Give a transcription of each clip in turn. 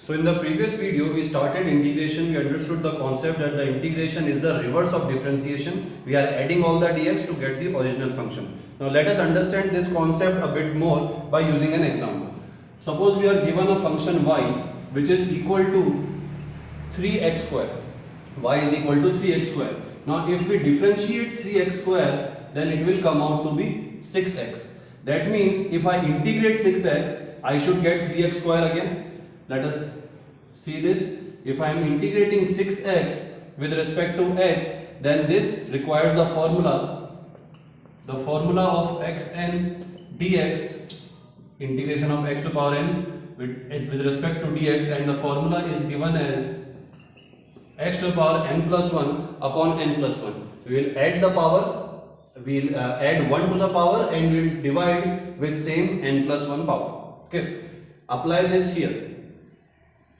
So in the previous video we started integration. We understood the concept that the integration is the reverse of differentiation. We are adding all the dx to get the original function. Now let us understand this concept a bit more by using an example. Suppose we are given a function y which is equal to 3x square. Y is equal to 3x square. Now if we differentiate 3x square, then it will come out to be 6x. That means if I integrate 6x, I should get 3x square again. Let us see this. If I am integrating 6x with respect to x, then this requires the formula of xn dx, integration of x to power n with respect to dx, and the formula is given as x to the power n plus 1 upon n plus 1. We will add the power, we will add 1 to the power and we will divide with same n plus 1 power. Okay, apply this here.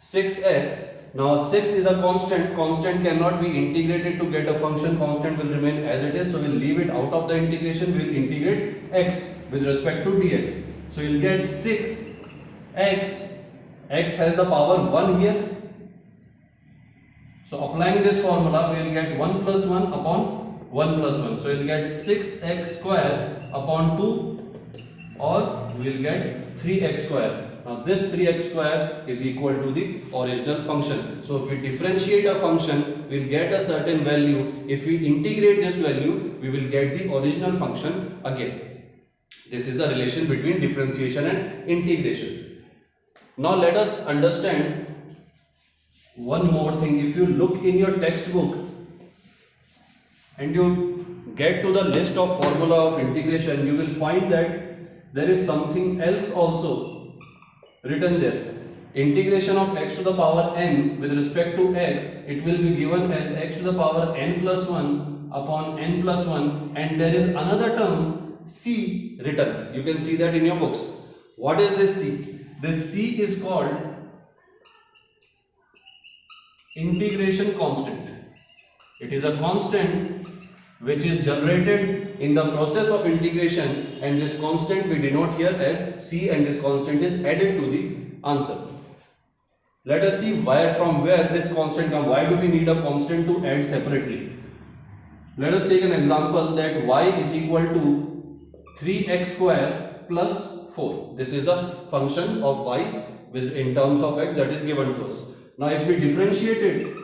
6x, now 6 is a constant cannot be integrated to get a function, constant will remain as it is, so we will leave it out of the integration. We will integrate x with respect to dx, so you will get 6x, x has the power 1 here, so applying this formula we will get 1 plus 1 upon 1 plus 1, so you will get 6x square upon 2, or we will get 3x square. Now this 3x square is equal to the original function. So if we differentiate a function, we will get a certain value. If we integrate this value, we will get the original function again. This is the relation between differentiation and integration. Now let us understand one more thing. If you look in your textbook and you get to the list of formula of integration, you will find that there is something else also written there. Integration of x to the power n with respect to x, it will be given as x to the power n plus 1 upon n plus 1, and there is another term c written. You can see that in your books. What is this c? This c is called integration constant. It is a constant which is generated in the process of integration, and this constant we denote here as c, and this constant is added to the answer. Let us see from where this constant comes. Why do we need a constant to add separately? Let us take an example that y is equal to 3x square plus 4. This is the function of y in terms of x that is given to us. Now if we differentiate it,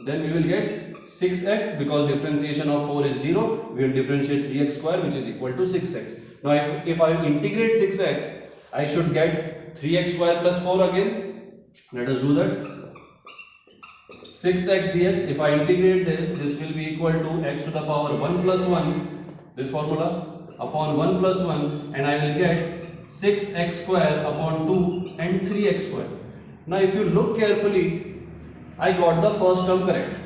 then we will get 6x, because differentiation of 4 is 0. We will differentiate 3x square, which is equal to 6x. Now if I integrate 6x, I should get 3x square plus 4 again. Let us do that. 6x dx, if I integrate this will be equal to x to the power 1 plus 1, this formula, upon 1 plus 1, and I will get 6x square upon 2 and 3x square. Now if you look carefully, I got the first term correct,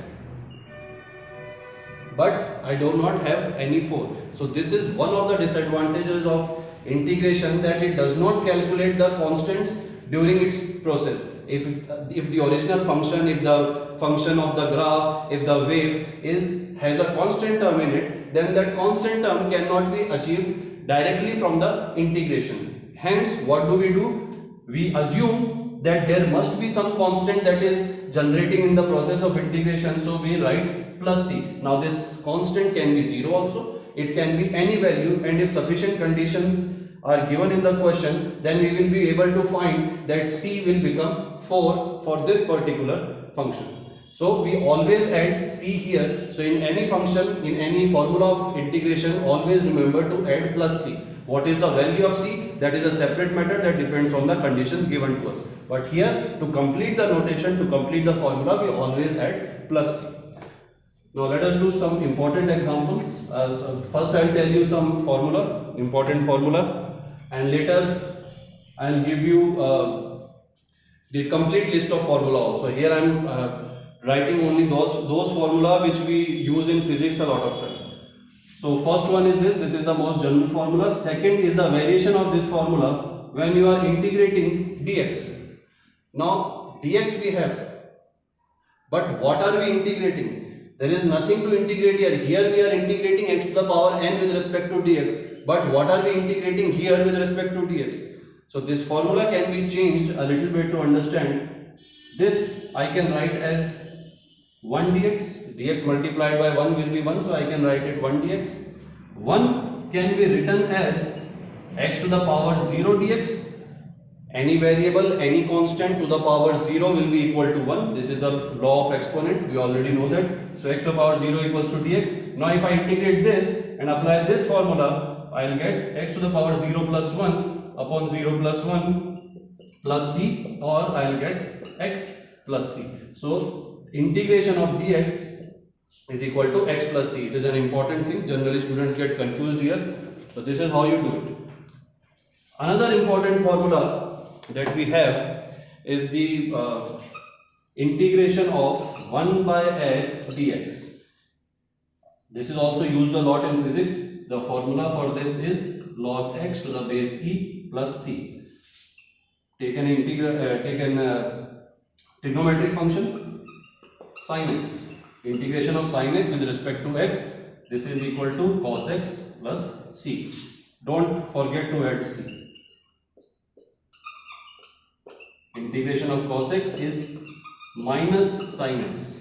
but I do not have any 4. So this is one of the disadvantages of integration, that it does not calculate the constants during its process. If the original function, if the function of the graph, if the wave has a constant term in it, then that constant term cannot be achieved directly from the integration. Hence, what do? We assume that there must be some constant that is generating in the process of integration, so we write plus c. Now this constant can be 0 also, it can be any value, and if sufficient conditions are given in the question, then we will be able to find that c will become 4 for this particular function. So we always add c here. So in any function, in any formula of integration, always remember to add plus c. What is the value of c? That is a separate matter that depends on the conditions given to us. But here, to complete the notation, to complete the formula, we always add plus c. Now let us do some important examples. First I will tell you some formula, important formula, and later I will give you the complete list of formula also. Here I am writing only those formula which we use in physics a lot of time. So first one is this is the most general formula. Second is the variation of this formula when you are integrating dx. Now dx we have, but what are we integrating? There is nothing to integrate here. Here we are integrating x to the power n with respect to dx. But what are we integrating here with respect to dx? So this formula can be changed a little bit to understand. This I can write as 1 dx, dx multiplied by 1 will be 1, so I can write it 1 dx. 1 can be written as x to the power 0 dx. Any variable, any constant to the power 0 will be equal to 1. This is the law of exponent, we already know that. So x to the power 0 equals to dx. Now if I integrate this and apply this formula, I will get x to the power 0 plus 1 upon 0 plus 1 plus c, or I will get x plus c. So integration of dx is equal to x plus c. It is an important thing. Generally students get confused here. So this is how you do it. Another important formula that we have is the integration of 1 by x dx. This is also used a lot in physics. The formula for this is log x to the base e plus c. Take an trigonometric function sin x. Integration of sin x with respect to x. This is equal to cos x plus c. Don't forget to add c. Integration of cos x is minus sin x.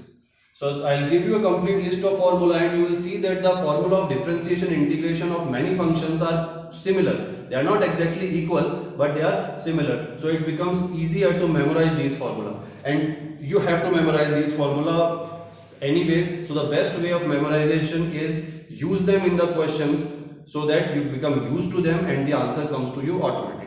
So I'll give you a complete list of formula, and you will see that the formula of differentiation integration of many functions are similar. They are not exactly equal, but they are similar. So it becomes easier to memorize these formula, and you have to memorize these formula anyway. So the best way of memorization is use them in the questions so that you become used to them and the answer comes to you automatically.